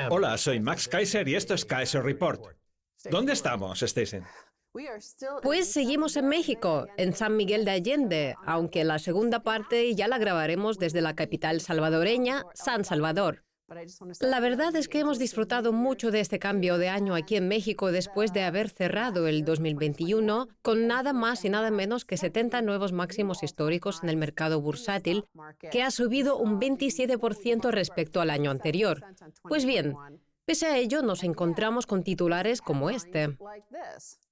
Hola, soy Max Kaiser y esto es Kaiser Report. ¿Dónde estamos, Stacey? Pues seguimos en México, en San Miguel de Allende, aunque la segunda parte ya la grabaremos desde la capital salvadoreña, San Salvador. La verdad es que hemos disfrutado mucho de este cambio de año aquí en México después de haber cerrado el 2021 con nada más y nada menos que 70 nuevos máximos históricos en el mercado bursátil, que ha subido un 27% respecto al año anterior. Pues bien, pese a ello, nos encontramos con titulares como este.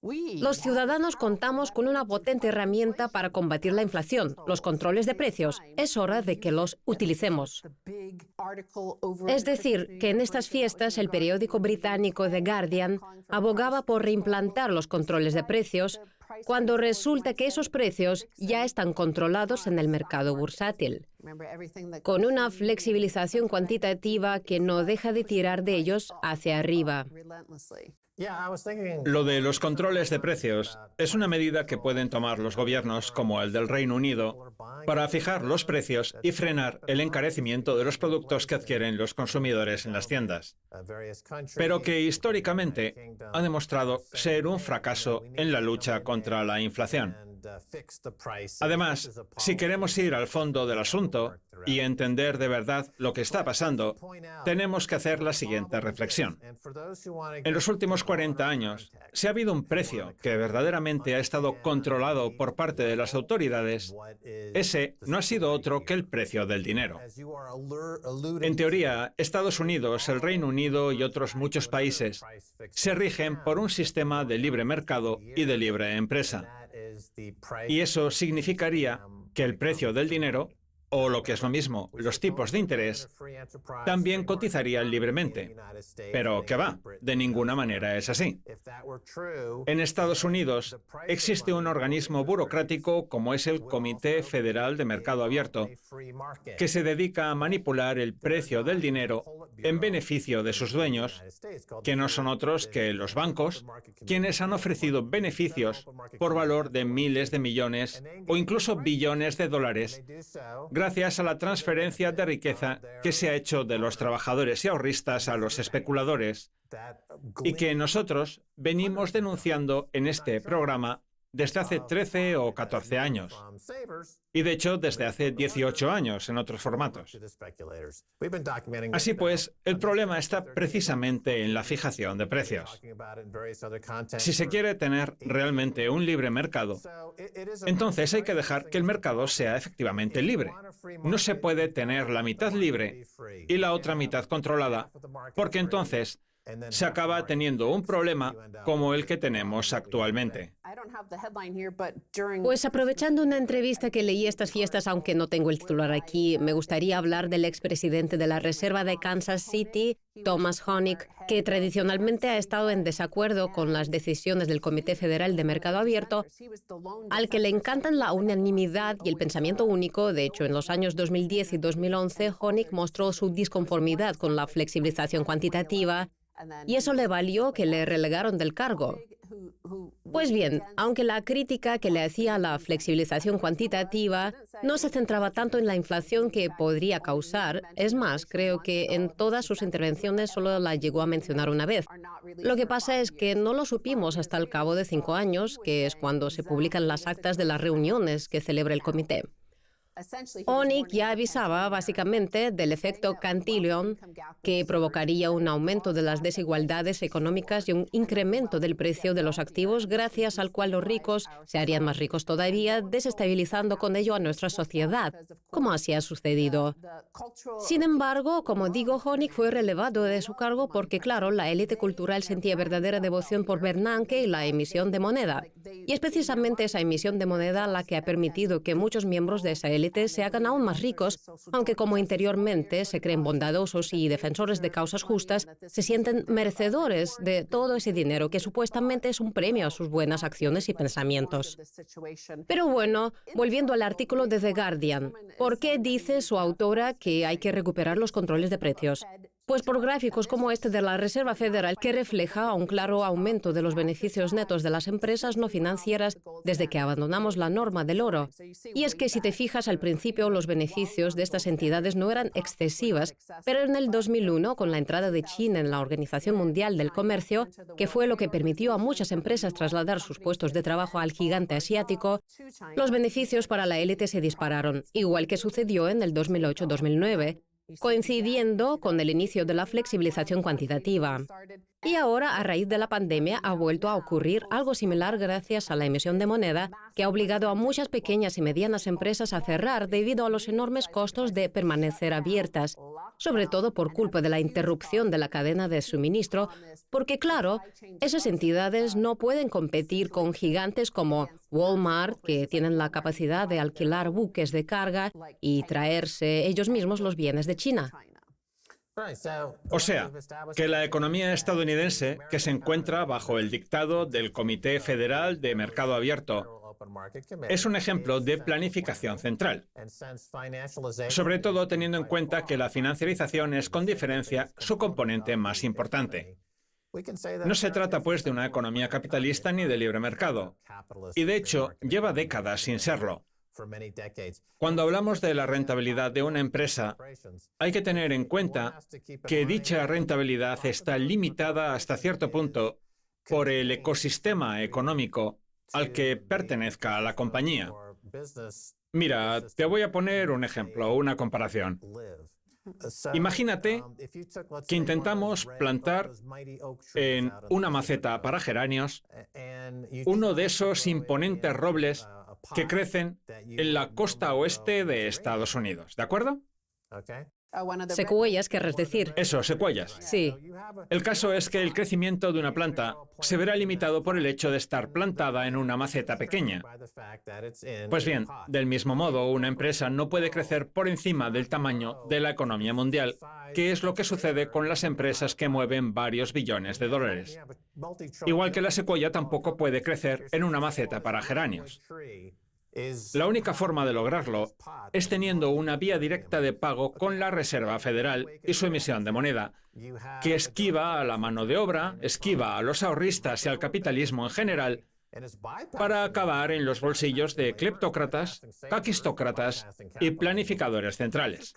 Los ciudadanos contamos con una potente herramienta para combatir la inflación, los controles de precios. Es hora de que los utilicemos. Es decir, que en estas fiestas el periódico británico The Guardian abogaba por reimplantar los controles de precios, cuando resulta que esos precios ya están controlados en el mercado bursátil, con una flexibilización cuantitativa que no deja de tirar de ellos hacia arriba. Lo de los controles de precios es una medida que pueden tomar los gobiernos, como el del Reino Unido, para fijar los precios y frenar el encarecimiento de los productos que adquieren los consumidores en las tiendas, pero que históricamente ha demostrado ser un fracaso en la lucha contra la inflación. Además, si queremos ir al fondo del asunto y entender de verdad lo que está pasando, tenemos que hacer la siguiente reflexión. En los últimos 40 años, si ha habido un precio que verdaderamente ha estado controlado por parte de las autoridades, ese no ha sido otro que el precio del dinero. En teoría, Estados Unidos, el Reino Unido y otros muchos países se rigen por un sistema de libre mercado y de libre empresa. Y eso significaría que el precio del dinero, o lo que es lo mismo, los tipos de interés, también cotizarían libremente. Pero ¿qué va? De ninguna manera es así. En Estados Unidos existe un organismo burocrático como es el Comité Federal de Mercado Abierto, que se dedica a manipular el precio del dinero en beneficio de sus dueños, que no son otros que los bancos, quienes han ofrecido beneficios por valor de miles de millones o incluso billones de dólares gracias a la transferencia de riqueza que se ha hecho de los trabajadores y ahorristas a los especuladores y que nosotros venimos denunciando en este programa desde hace 13 o 14 años. Y de hecho, desde hace 18 años en otros formatos. Así pues, el problema está precisamente en la fijación de precios. Si se quiere tener realmente un libre mercado, entonces hay que dejar que el mercado sea efectivamente libre. No se puede tener la mitad libre y la otra mitad controlada, porque entonces se acaba teniendo un problema como el que tenemos actualmente. Pues aprovechando una entrevista que leí estas fiestas, aunque no tengo el titular aquí, me gustaría hablar del expresidente de la Reserva de Kansas City, Thomas Honig, que tradicionalmente ha estado en desacuerdo con las decisiones del Comité Federal de Mercado Abierto, al que le encantan la unanimidad y el pensamiento único. De hecho, en los años 2010 y 2011, Honig mostró su disconformidad con la flexibilización cuantitativa, y eso le valió que le relegaron del cargo. Pues bien, aunque la crítica que le hacía a la flexibilización cuantitativa no se centraba tanto en la inflación que podría causar, es más, creo que en todas sus intervenciones solo la llegó a mencionar una vez. Lo que pasa es que no lo supimos hasta el cabo de 5 años, que es cuando se publican las actas de las reuniones que celebra el comité. Honig ya avisaba básicamente del efecto Cantillon, que provocaría un aumento de las desigualdades económicas y un incremento del precio de los activos, gracias al cual los ricos se harían más ricos todavía, desestabilizando con ello a nuestra sociedad, como así ha sucedido. Sin embargo, como digo, Honig fue relevado de su cargo porque, claro, la élite cultural sentía verdadera devoción por Bernanke y la emisión de moneda. Y es precisamente esa emisión de moneda la que ha permitido que muchos miembros de esa élite se hagan aún más ricos, aunque como interiormente se creen bondadosos y defensores de causas justas, se sienten merecedores de todo ese dinero que supuestamente es un premio a sus buenas acciones y pensamientos. Pero bueno, volviendo al artículo de The Guardian, ¿por qué dice su autora que hay que recuperar los controles de precios? Pues por gráficos como este de la Reserva Federal, que refleja un claro aumento de los beneficios netos de las empresas no financieras desde que abandonamos la norma del oro. Y es que si te fijas, al principio los beneficios de estas entidades no eran excesivas, pero en el 2001, con la entrada de China en la Organización Mundial del Comercio, que fue lo que permitió a muchas empresas trasladar sus puestos de trabajo al gigante asiático, los beneficios para la élite se dispararon, igual que sucedió en el 2008-2009. Coincidiendo con el inicio de la flexibilización cuantitativa. Y ahora, a raíz de la pandemia, ha vuelto a ocurrir algo similar gracias a la emisión de moneda, que ha obligado a muchas pequeñas y medianas empresas a cerrar debido a los enormes costos de permanecer abiertas, sobre todo por culpa de la interrupción de la cadena de suministro, porque claro, esas entidades no pueden competir con gigantes como Walmart, que tienen la capacidad de alquilar buques de carga y traerse ellos mismos los bienes de China. O sea, que la economía estadounidense, que se encuentra bajo el dictado del Comité Federal de Mercado Abierto, es un ejemplo de planificación central, sobre todo teniendo en cuenta que la financiarización es con diferencia su componente más importante. No se trata, pues, de una economía capitalista ni de libre mercado, y de hecho lleva décadas sin serlo. Cuando hablamos de la rentabilidad de una empresa, hay que tener en cuenta que dicha rentabilidad está limitada hasta cierto punto por el ecosistema económico al que pertenezca la compañía. Mira, te voy a poner un ejemplo, una comparación. Imagínate que intentamos plantar en una maceta para geranios uno de esos imponentes robles que crecen en la costa oeste de Estados Unidos, ¿de acuerdo? Secuoyas, querrás decir. Eso, secuoyas. Sí. El caso es que el crecimiento de una planta se verá limitado por el hecho de estar plantada en una maceta pequeña. Pues bien, del mismo modo, una empresa no puede crecer por encima del tamaño de la economía mundial, que es lo que sucede con las empresas que mueven varios billones de dólares. Igual que la secuoya tampoco puede crecer en una maceta para geranios. La única forma de lograrlo es teniendo una vía directa de pago con la Reserva Federal y su emisión de moneda, que esquiva a la mano de obra, esquiva a los ahorristas y al capitalismo en general, para acabar en los bolsillos de cleptócratas, caquistócratas y planificadores centrales.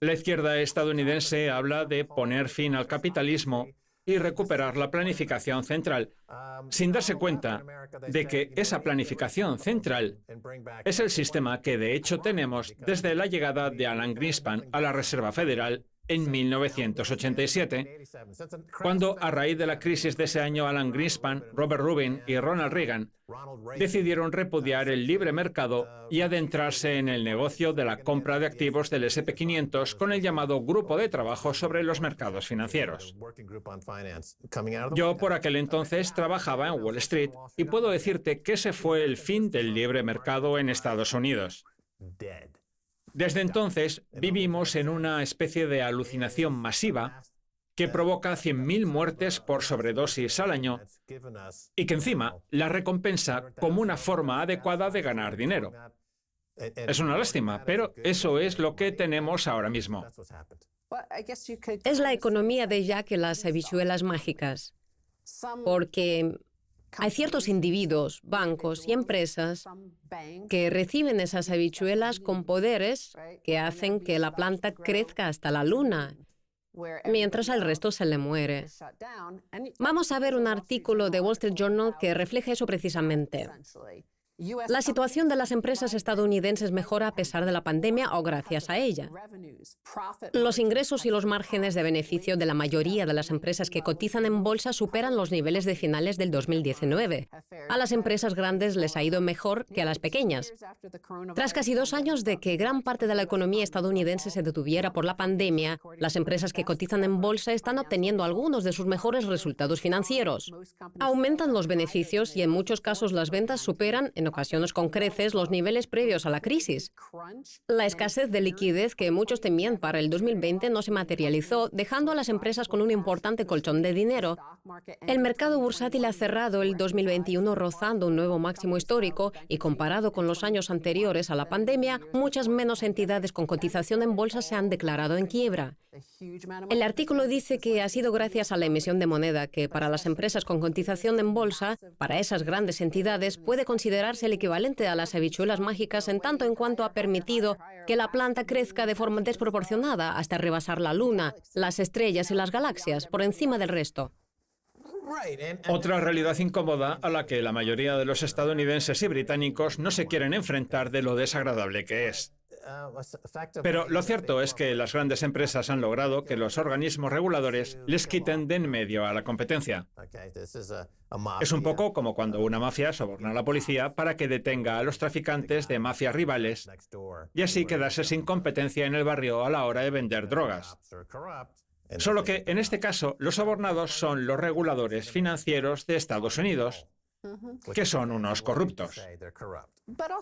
La izquierda estadounidense habla de poner fin al capitalismo y recuperar la planificación central, sin darse cuenta de que esa planificación central es el sistema que de hecho tenemos desde la llegada de Alan Greenspan a la Reserva Federal en 1987, cuando a raíz de la crisis de ese año Alan Greenspan, Robert Rubin y Ronald Reagan decidieron repudiar el libre mercado y adentrarse en el negocio de la compra de activos del S&P 500 con el llamado Grupo de Trabajo sobre los Mercados Financieros. Yo por aquel entonces trabajaba en Wall Street y puedo decirte que ese fue el fin del libre mercado en Estados Unidos. Desde entonces vivimos en una especie de alucinación masiva que provoca 100.000 muertes por sobredosis al año y que encima la recompensa como una forma adecuada de ganar dinero. Es una lástima, pero eso es lo que tenemos ahora mismo. Es la economía de Jack y las habichuelas mágicas, porque hay ciertos individuos, bancos y empresas que reciben esas habichuelas con poderes que hacen que la planta crezca hasta la luna, mientras al resto se le muere. Vamos a ver un artículo de Wall Street Journal que refleja eso precisamente. La situación de las empresas estadounidenses mejora a pesar de la pandemia o gracias a ella. Los ingresos y los márgenes de beneficio de la mayoría de las empresas que cotizan en bolsa superan los niveles de finales del 2019. A las empresas grandes les ha ido mejor que a las pequeñas. Tras casi 2 años de que gran parte de la economía estadounidense se detuviera por la pandemia, las empresas que cotizan en bolsa están obteniendo algunos de sus mejores resultados financieros. Aumentan los beneficios y en muchos casos las ventas superan en en ocasiones con creces, los niveles previos a la crisis. La escasez de liquidez que muchos temían para el 2020 no se materializó, dejando a las empresas con un importante colchón de dinero. El mercado bursátil ha cerrado el 2021 rozando un nuevo máximo histórico y comparado con los años anteriores a la pandemia, muchas menos entidades con cotización en bolsa se han declarado en quiebra. El artículo dice que ha sido gracias a la emisión de moneda que para las empresas con cotización en bolsa, para esas grandes entidades, puede considerarse el equivalente a las habichuelas mágicas en tanto en cuanto ha permitido que la planta crezca de forma desproporcionada hasta rebasar la luna, las estrellas y las galaxias por encima del resto. Otra realidad incómoda a la que la mayoría de los estadounidenses y británicos no se quieren enfrentar de lo desagradable que es. Pero lo cierto es que las grandes empresas han logrado que los organismos reguladores les quiten de en medio a la competencia. Es un poco como cuando una mafia soborna a la policía para que detenga a los traficantes de mafias rivales y así quedarse sin competencia en el barrio a la hora de vender drogas. Solo que, en este caso, los sobornados son los reguladores financieros de Estados Unidos, que son unos corruptos.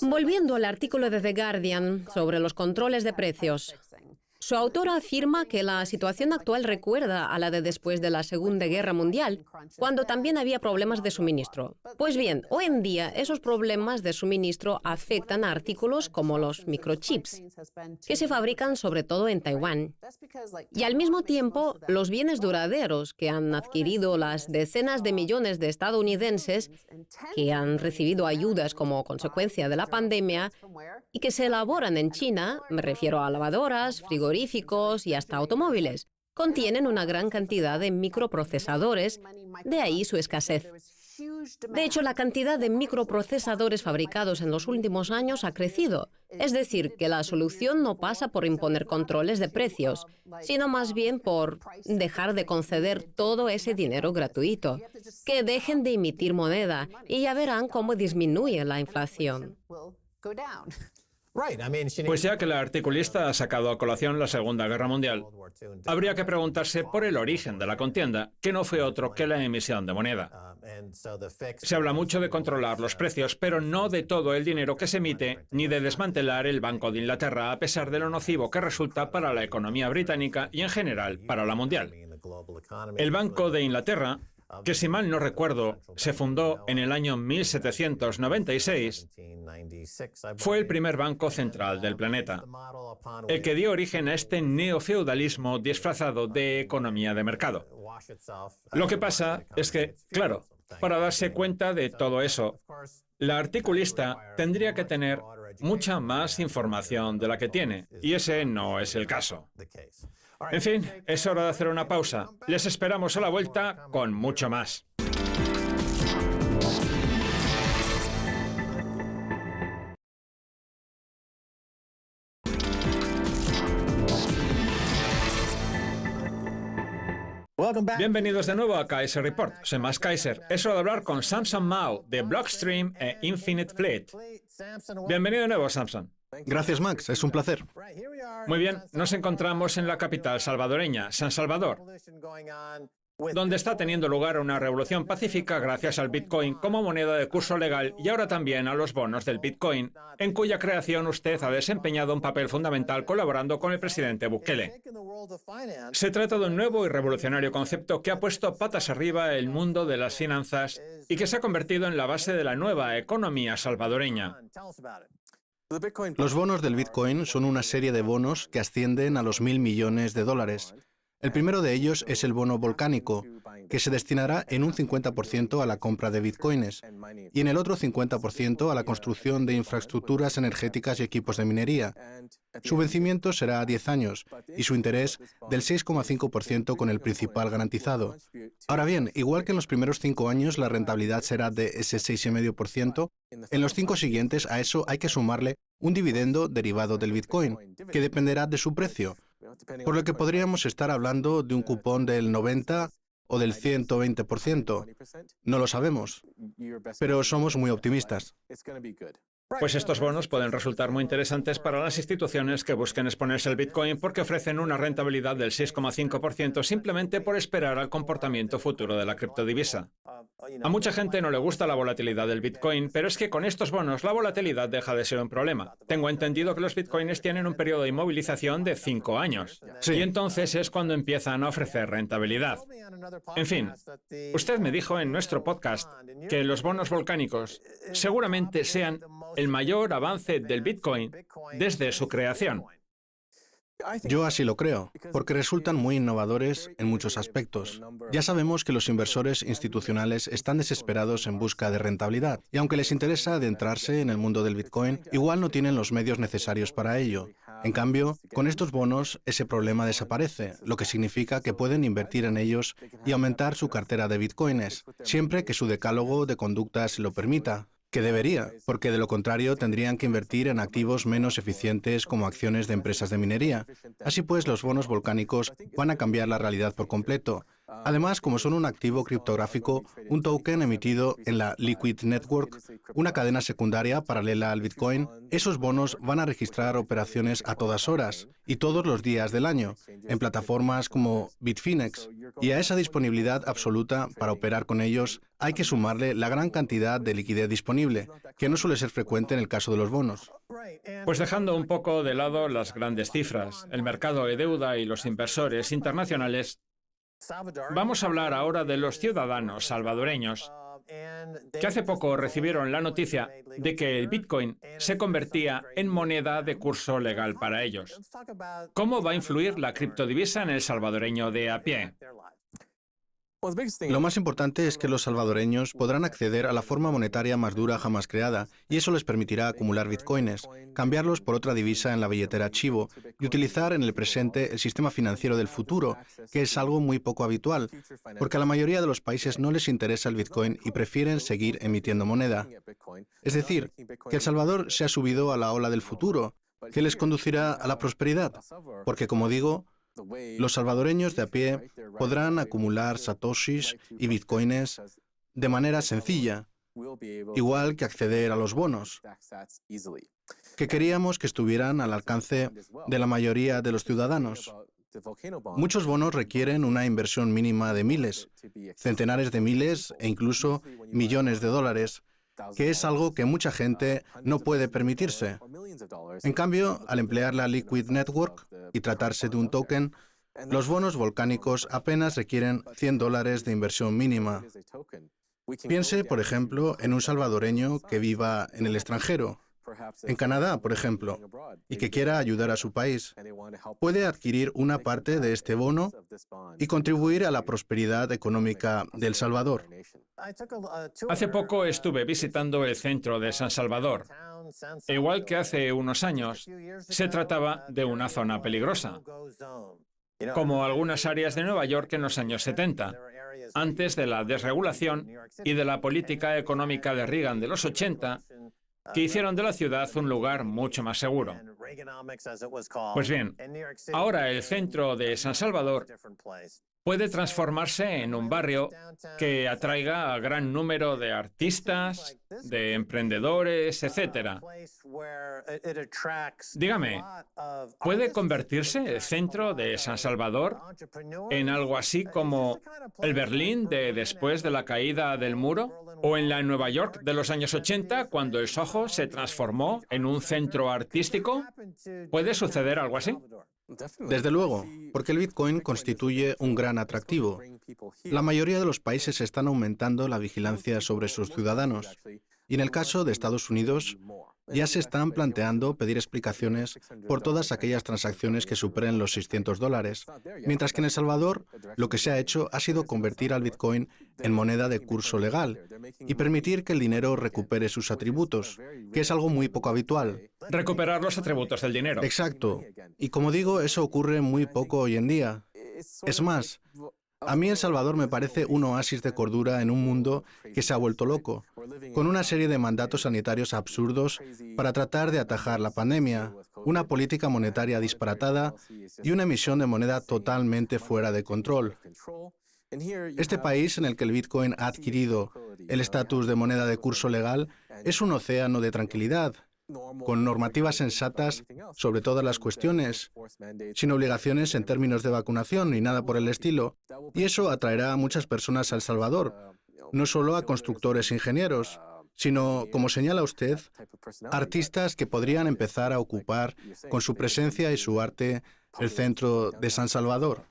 Volviendo al artículo de The Guardian sobre los controles de precios. Su autora afirma que la situación actual recuerda a la de después de la Segunda Guerra Mundial, cuando también había problemas de suministro. Pues bien, hoy en día esos problemas de suministro afectan a artículos como los microchips, que se fabrican sobre todo en Taiwán. Y al mismo tiempo, los bienes duraderos que han adquirido las decenas de millones de estadounidenses que han recibido ayudas como consecuencia de la pandemia y que se elaboran en China, me refiero a lavadoras, frigoríficos y hasta automóviles, contienen una gran cantidad de microprocesadores, de ahí su escasez. De hecho, la cantidad de microprocesadores fabricados en los últimos años ha crecido. Es decir, que la solución no pasa por imponer controles de precios, sino más bien por dejar de conceder todo ese dinero gratuito. Que dejen de emitir moneda y ya verán cómo disminuye la inflación. Pues ya que la articulista ha sacado a colación la Segunda Guerra Mundial, habría que preguntarse por el origen de la contienda, que no fue otro que la emisión de moneda. Se habla mucho de controlar los precios, pero no de todo el dinero que se emite, ni de desmantelar el Banco de Inglaterra, a pesar de lo nocivo que resulta para la economía británica y en general para la mundial. El Banco de Inglaterra, que si mal no recuerdo, se fundó en el año 1796, fue el primer banco central del planeta, el que dio origen a este neofeudalismo disfrazado de economía de mercado. Lo que pasa es que, claro, para darse cuenta de todo eso, la articulista tendría que tener mucha más información de la que tiene, y ese no es el caso. En fin, es hora de hacer una pausa. Les esperamos a la vuelta con mucho más. Bienvenidos de nuevo a Kaiser Report. Soy Max Kaiser. Es hora de hablar con Samson Mow de Blockstream e Infinite Fleet. Bienvenido de nuevo, Samson. Gracias, Max. Es un placer. Muy bien, nos encontramos en la capital salvadoreña, San Salvador, donde está teniendo lugar una revolución pacífica gracias al Bitcoin como moneda de curso legal y ahora también a los bonos del Bitcoin, en cuya creación usted ha desempeñado un papel fundamental colaborando con el presidente Bukele. Se trata de un nuevo y revolucionario concepto que ha puesto patas arriba el mundo de las finanzas y que se ha convertido en la base de la nueva economía salvadoreña. Los bonos del Bitcoin son una serie de bonos que ascienden a los $1.000 millones. El primero de ellos es el bono volcánico, que se destinará en un 50% a la compra de bitcoins y en el otro 50% a la construcción de infraestructuras energéticas y equipos de minería. Su vencimiento será a 10 años y su interés del 6,5% con el principal garantizado. Ahora bien, igual que en los primeros 5 años la rentabilidad será de ese 6,5%, en los 5 siguientes a eso hay que sumarle un dividendo derivado del Bitcoin, que dependerá de su precio, por lo que podríamos estar hablando de un cupón del 90 o del 120%. No lo sabemos, pero somos muy optimistas. Pues estos bonos pueden resultar muy interesantes para las instituciones que busquen exponerse al Bitcoin porque ofrecen una rentabilidad del 6,5% simplemente por esperar al comportamiento futuro de la criptodivisa. A mucha gente no le gusta la volatilidad del Bitcoin, pero es que con estos bonos la volatilidad deja de ser un problema. Tengo entendido que los Bitcoins tienen un periodo de inmovilización de 5 años. Sí. Y entonces es cuando empiezan a ofrecer rentabilidad. En fin, usted me dijo en nuestro podcast que los bonos volcánicos seguramente sean el mayor avance del Bitcoin desde su creación. Yo así lo creo, porque resultan muy innovadores en muchos aspectos. Ya sabemos que los inversores institucionales están desesperados en busca de rentabilidad, y aunque les interesa adentrarse en el mundo del Bitcoin, igual no tienen los medios necesarios para ello. En cambio, con estos bonos, ese problema desaparece, lo que significa que pueden invertir en ellos y aumentar su cartera de Bitcoins, siempre que su decálogo de conducta se lo permita. Que debería, porque de lo contrario tendrían que invertir en activos menos eficientes como acciones de empresas de minería. Así pues, los bonos volcánicos van a cambiar la realidad por completo. Además, como son un activo criptográfico, un token emitido en la Liquid Network, una cadena secundaria paralela al Bitcoin, esos bonos van a registrar operaciones a todas horas y todos los días del año, en plataformas como Bitfinex. Y a esa disponibilidad absoluta para operar con ellos, hay que sumarle la gran cantidad de liquidez disponible, que no suele ser frecuente en el caso de los bonos. Pues dejando un poco de lado las grandes cifras, el mercado de deuda y los inversores internacionales, vamos a hablar ahora de los ciudadanos salvadoreños que hace poco recibieron la noticia de que el Bitcoin se convertía en moneda de curso legal para ellos. ¿Cómo va a influir la criptodivisa en el salvadoreño de a pie? Lo más importante es que los salvadoreños podrán acceder a la forma monetaria más dura jamás creada, y eso les permitirá acumular bitcoins, cambiarlos por otra divisa en la billetera Chivo y utilizar en el presente el sistema financiero del futuro, que es algo muy poco habitual, porque a la mayoría de los países no les interesa el bitcoin y prefieren seguir emitiendo moneda. Es decir, que El Salvador se ha subido a la ola del futuro, que les conducirá a la prosperidad, porque, como digo, los salvadoreños de a pie podrán acumular satoshis y bitcoins de manera sencilla, igual que acceder a los bonos, que queríamos que estuvieran al alcance de la mayoría de los ciudadanos. Muchos bonos requieren una inversión mínima de miles, centenares de miles e incluso millones de dólares, que es algo que mucha gente no puede permitirse. En cambio, al emplear la Liquid Network y tratarse de un token, los bonos volcánicos apenas requieren $100 de inversión mínima. Piense, por ejemplo, en un salvadoreño que viva en el extranjero, en Canadá, por ejemplo, y que quiera ayudar a su país. Puede adquirir una parte de este bono y contribuir a la prosperidad económica de El Salvador. Hace poco estuve visitando el centro de San Salvador. E igual que hace unos años, se trataba de una zona peligrosa, como algunas áreas de Nueva York en los años 70, antes de la desregulación y de la política económica de Reagan de los 80, que hicieron de la ciudad un lugar mucho más seguro. Pues bien, ahora el centro de San Salvador puede transformarse en un barrio que atraiga a gran número de artistas, de emprendedores, etc. Dígame, ¿puede convertirse el centro de San Salvador en algo así como el Berlín de después de la caída del muro? ¿O en la Nueva York de los años 80, cuando el Soho se transformó en un centro artístico? ¿Puede suceder algo así? Desde luego, porque el Bitcoin constituye un gran atractivo. La mayoría de los países están aumentando la vigilancia sobre sus ciudadanos. Y en el caso de Estados Unidos, ya se están planteando pedir explicaciones por todas aquellas transacciones que superen los $600, mientras que en El Salvador lo que se ha hecho ha sido convertir al Bitcoin en moneda de curso legal y permitir que el dinero recupere sus atributos, que es algo muy poco habitual. Recuperar los atributos del dinero. Exacto. Y como digo, eso ocurre muy poco hoy en día. Es más, a mí El Salvador me parece un oasis de cordura en un mundo que se ha vuelto loco, con una serie de mandatos sanitarios absurdos para tratar de atajar la pandemia, una política monetaria disparatada y una emisión de moneda totalmente fuera de control. Este país en el que el Bitcoin ha adquirido el estatus de moneda de curso legal es un océano de tranquilidad, con normativas sensatas sobre todas las cuestiones, sin obligaciones en términos de vacunación ni nada por el estilo, y eso atraerá a muchas personas a El Salvador, no solo a constructores e ingenieros, sino, como señala usted, artistas que podrían empezar a ocupar con su presencia y su arte el centro de San Salvador.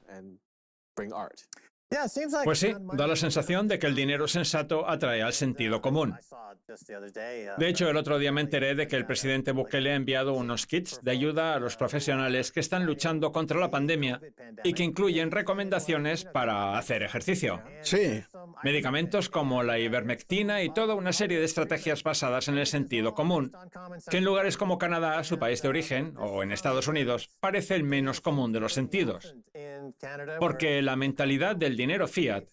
Pues sí, da la sensación de que el dinero sensato atrae al sentido común. De hecho, el otro día me enteré de que el presidente Bukele ha enviado unos kits de ayuda a los profesionales que están luchando contra la pandemia y que incluyen recomendaciones para hacer ejercicio. Sí, Medicamentos como la ivermectina y toda una serie de estrategias basadas en el sentido común, que en lugares como Canadá, su país de origen, o en Estados Unidos, parece el menos común de los sentidos. Porque la mentalidad del dinero fiat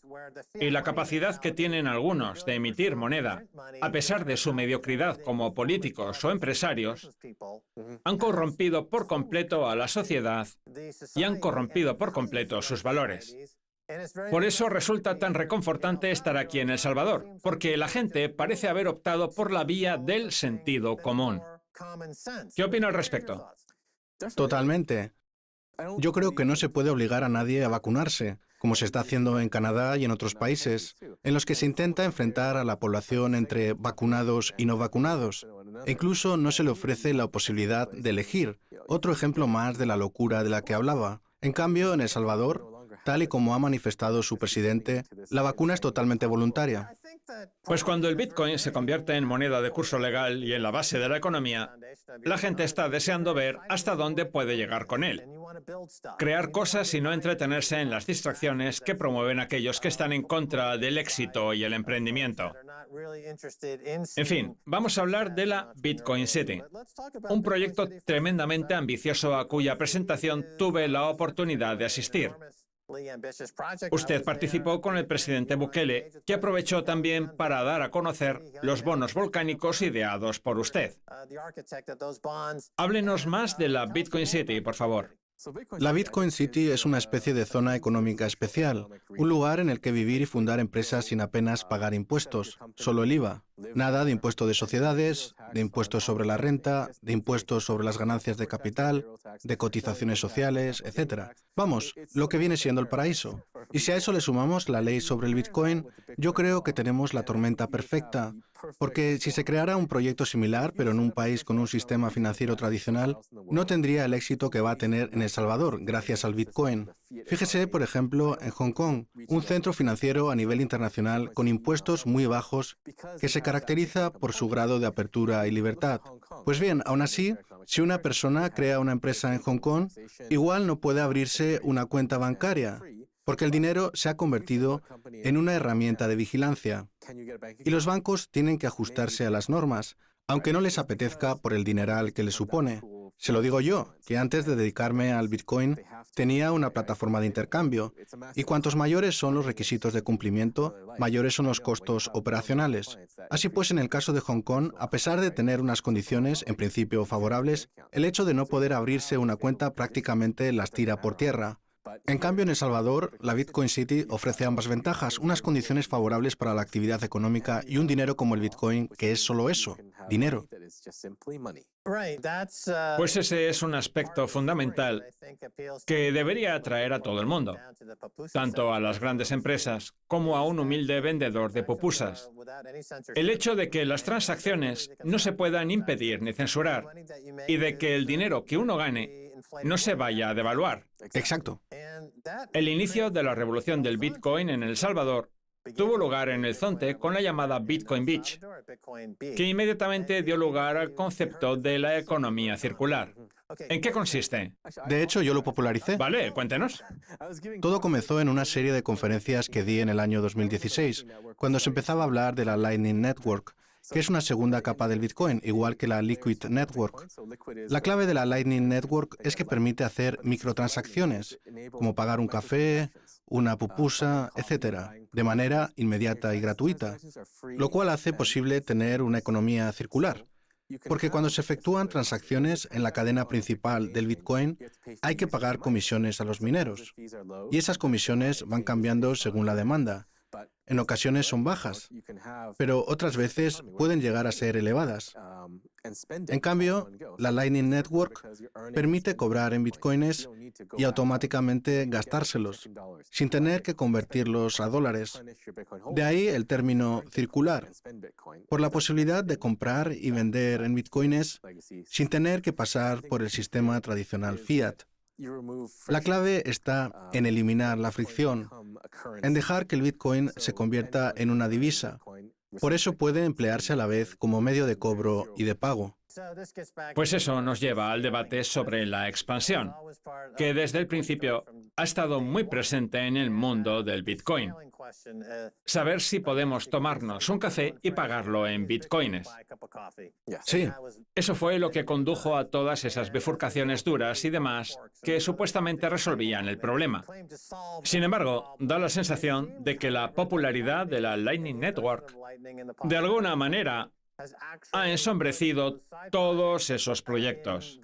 y la capacidad que tienen algunos de emitir moneda, a pesar de su mediocridad como políticos o empresarios, han corrompido por completo a la sociedad y han corrompido por completo sus valores. Por eso resulta tan reconfortante estar aquí en El Salvador, porque la gente parece haber optado por la vía del sentido común. ¿Qué opina al respecto? totalmente. Yo creo que no se puede obligar a nadie a vacunarse, como se está haciendo en Canadá y en otros países, en los que se intenta enfrentar a la población entre vacunados y no vacunados. E incluso no se le ofrece la posibilidad de elegir, otro ejemplo más de la locura de la que hablaba. En cambio, en El Salvador, tal y como ha manifestado su presidente, la vacuna es totalmente voluntaria. Pues cuando el Bitcoin se convierte en moneda de curso legal y en la base de la economía, la gente está deseando ver hasta dónde puede llegar con él. Crear cosas y no entretenerse en las distracciones que promueven aquellos que están en contra del éxito y el emprendimiento. En fin, vamos a hablar de la Bitcoin City, un proyecto tremendamente ambicioso a cuya presentación tuve la oportunidad de asistir. Usted participó con el presidente Bukele, que aprovechó también para dar a conocer los bonos volcánicos ideados por usted. Háblenos más de la Bitcoin City, por favor. La Bitcoin City es una especie de zona económica especial, un lugar en el que vivir y fundar empresas sin apenas pagar impuestos, solo el IVA. Nada de impuesto de sociedades, de impuestos sobre la renta, de impuestos sobre las ganancias de capital, de cotizaciones sociales, etc. Vamos, lo que viene siendo el paraíso. Y si a eso le sumamos la ley sobre el Bitcoin, yo creo que tenemos la tormenta perfecta. Porque si se creara un proyecto similar, pero en un país con un sistema financiero tradicional, no tendría el éxito que va a tener en El Salvador gracias al Bitcoin. Fíjese, por ejemplo, en Hong Kong, un centro financiero a nivel internacional con impuestos muy bajos que se caracteriza por su grado de apertura y libertad. Pues bien, aún así, si una persona crea una empresa en Hong Kong, igual no puede abrirse una cuenta bancaria, porque el dinero se ha convertido en una herramienta de vigilancia. Y los bancos tienen que ajustarse a las normas, aunque no les apetezca por el dineral que les supone. Se lo digo yo, que antes de dedicarme al Bitcoin tenía una plataforma de intercambio, y cuantos mayores son los requisitos de cumplimiento, mayores son los costos operacionales. Así pues, en el caso de Hong Kong, a pesar de tener unas condiciones, en principio favorables, el hecho de no poder abrirse una cuenta prácticamente las tira por tierra. En cambio, en El Salvador, la Bitcoin City ofrece ambas ventajas, unas condiciones favorables para la actividad económica y un dinero como el Bitcoin, que es solo eso, dinero. Pues ese es un aspecto fundamental que debería atraer a todo el mundo, tanto a las grandes empresas como a un humilde vendedor de pupusas. El hecho de que las transacciones no se puedan impedir ni censurar y de que el dinero que uno gane no se vaya a devaluar. Exacto. El inicio de la revolución del Bitcoin en El Salvador tuvo lugar en el Zonte con la llamada Bitcoin Beach, que inmediatamente dio lugar al concepto de la economía circular. ¿En qué consiste? De hecho, yo lo popularicé. Vale, cuéntenos. Todo comenzó en una serie de conferencias que di en el año 2016, cuando se empezaba a hablar de la Lightning Network, que es una segunda capa del Bitcoin, igual que la Liquid Network. La clave de la Lightning Network es que permite hacer microtransacciones, como pagar un café, una pupusa, etc., de manera inmediata y gratuita, lo cual hace posible tener una economía circular. Porque cuando se efectúan transacciones en la cadena principal del Bitcoin, hay que pagar comisiones a los mineros. Y esas comisiones van cambiando según la demanda. En ocasiones son bajas, pero otras veces pueden llegar a ser elevadas. En cambio, la Lightning Network permite cobrar en bitcoins y automáticamente gastárselos, sin tener que convertirlos a dólares. De ahí el término circular, por la posibilidad de comprar y vender en bitcoins sin tener que pasar por el sistema tradicional fiat. La clave está en eliminar la fricción, en dejar que el Bitcoin se convierta en una divisa. Por eso puede emplearse a la vez como medio de cobro y de pago. Pues eso nos lleva al debate sobre la expansión, que desde el principio ha estado muy presente en el mundo del Bitcoin. Saber si podemos tomarnos un café y pagarlo en bitcoins. Sí, Eso fue lo que condujo a todas esas bifurcaciones duras y demás que supuestamente resolvían el problema. Sin embargo, da la sensación de que la popularidad de la Lightning Network, de alguna manera, ha ensombrecido todos esos proyectos.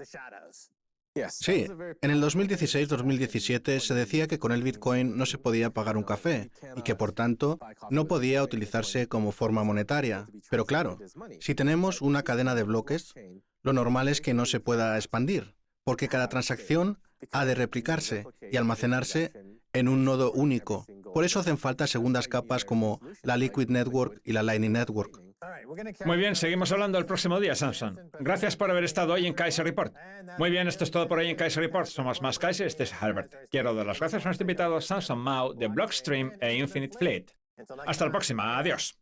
sí. En el 2016-2017 se decía que con el Bitcoin no se podía pagar un café y que, por tanto, no podía utilizarse como forma monetaria. Pero claro, si tenemos una cadena de bloques, lo normal es que no se pueda expandir, porque cada transacción ha de replicarse y almacenarse en un nodo único. Por eso hacen falta segundas capas como la Liquid Network y la Lightning Network. Muy bien, seguimos hablando el próximo día, Samson. Gracias por haber estado hoy en Kaiser Report. Muy bien, esto es todo por hoy en Kaiser Report. Somos más Kaiser, este es Herbert. Quiero dar las gracias a nuestro invitado Samson Mow de Blockstream e Infinite Fleet. Hasta la próxima, adiós.